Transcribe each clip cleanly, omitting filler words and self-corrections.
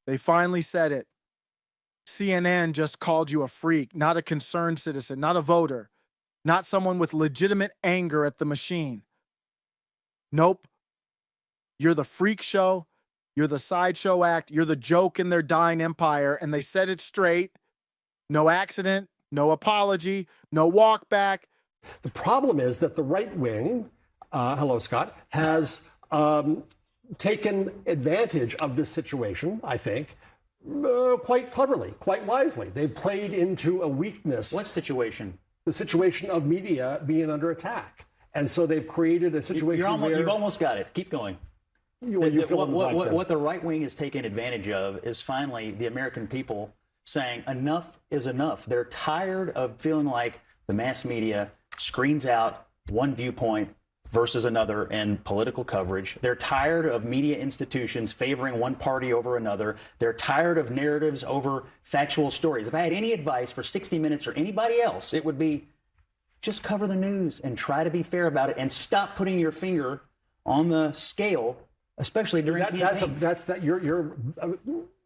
They finally said it. CNN just called you a freak, not a concerned citizen, not a voter, not someone with legitimate anger at the machine. Nope. You're the freak show. You're the sideshow act. You're the joke in their dying empire. And they said it straight. No accident, no apology, no walk back. The problem is that the right wing, hello, Scott, has taken advantage of this situation, I think, quite cleverly, quite wisely. They've played into a weakness. What situation? The situation of media being under attack. And so they've created a situation where... You've almost got it. Keep going. What the right wing is taking advantage of is finally the American people saying enough is enough. They're tired of feeling like the mass media screens out one viewpoint versus another in political coverage. They're tired of media institutions favoring one party over another. They're tired of narratives over factual stories. If I had any advice for 60 Minutes or anybody else, it would be just cover the news and try to be fair about it and stop putting your finger on the scale, especially during campaigns.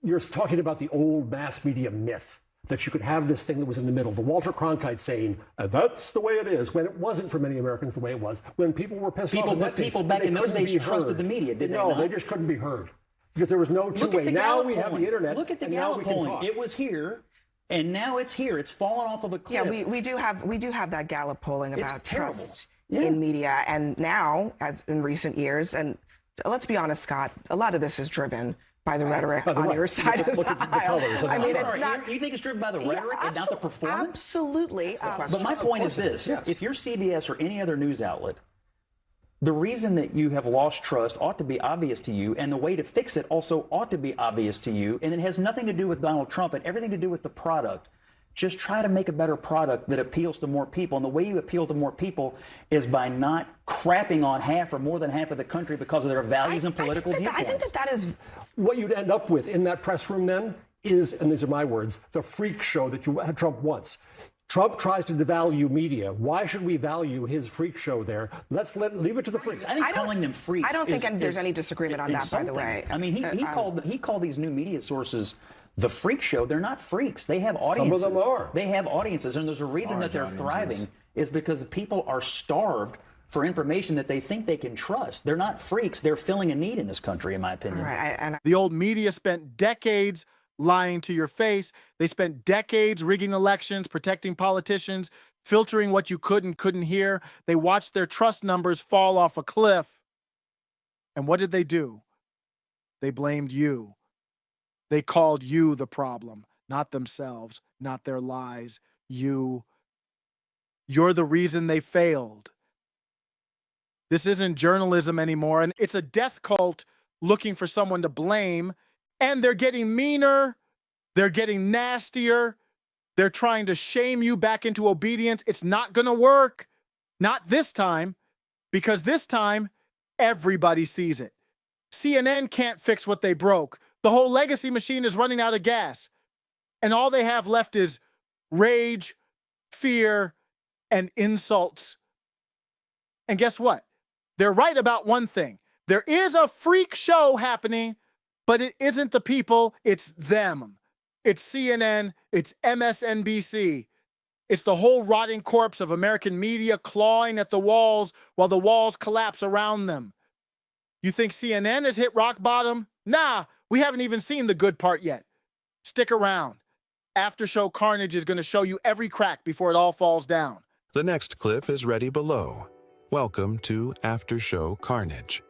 You're talking about the old mass media myth that you could have this thing that was in the middle. The Walter Cronkite saying, that's the way it is, when it wasn't for many Americans the way it was. When people were pissed off. People back in those days trusted the media, didn't they? No, they just couldn't be heard because there was no two-way. Now we have the internet. Look at the Gallup polling. It was here, and now it's here. It's fallen off of a cliff. Yeah, we do have that Gallup polling about trust in media, and now, as in recent years, and let's be honest, Scott, a lot of this is driven by the rhetoric on your side of the aisle. I mean, it's not. You think it's driven by the rhetoric and not the performance? Absolutely. But my point is this: if you're CBS or any other news outlet, the reason that you have lost trust ought to be obvious to you, and the way to fix it also ought to be obvious to you, and it has nothing to do with Donald Trump and everything to do with the product. Just try to make a better product that appeals to more people. And the way you appeal to more people is by not crapping on half or more than half of the country because of their values and political viewpoints. I think that is what you'd end up with in that press room then is, and these are my words, the freak show that Trump wants. Trump tries to devalue media. Why should we value his freak show there? Leave it to the freaks. I think calling them freaks. I don't think there's any disagreement on that, by the way. I mean, he called these new media sources the freak show. They're not freaks. They have audiences. Some of them are. They have audiences, and there's a reason that they're thriving is because people are starved for information that they think they can trust. They're not freaks. They're filling a need in this country, in my opinion. Right. The old media spent decades lying to your face. They spent decades rigging elections, protecting politicians, filtering what you could and couldn't hear. They watched their trust numbers fall off a cliff. And what did they do? They blamed you. They called you the problem, not themselves, not their lies. You're the reason they failed. This isn't journalism anymore, and it's a death cult looking for someone to blame, and they're getting meaner, they're getting nastier, they're trying to shame you back into obedience. It's not going to work. Not this time, because this time, everybody sees it. CNN can't fix what they broke. The whole legacy machine is running out of gas. And all they have left is rage, fear, and insults. And guess what? They're right about one thing. There is a freak show happening, but it isn't the people, it's them. It's CNN, it's MSNBC. It's the whole rotting corpse of American media clawing at the walls while the walls collapse around them. You think CNN has hit rock bottom? Nah, we haven't even seen the good part yet. Stick around. Aftershow Carnage is going to show you every crack before it all falls down. The next clip is ready below. Welcome to Aftershow Carnage.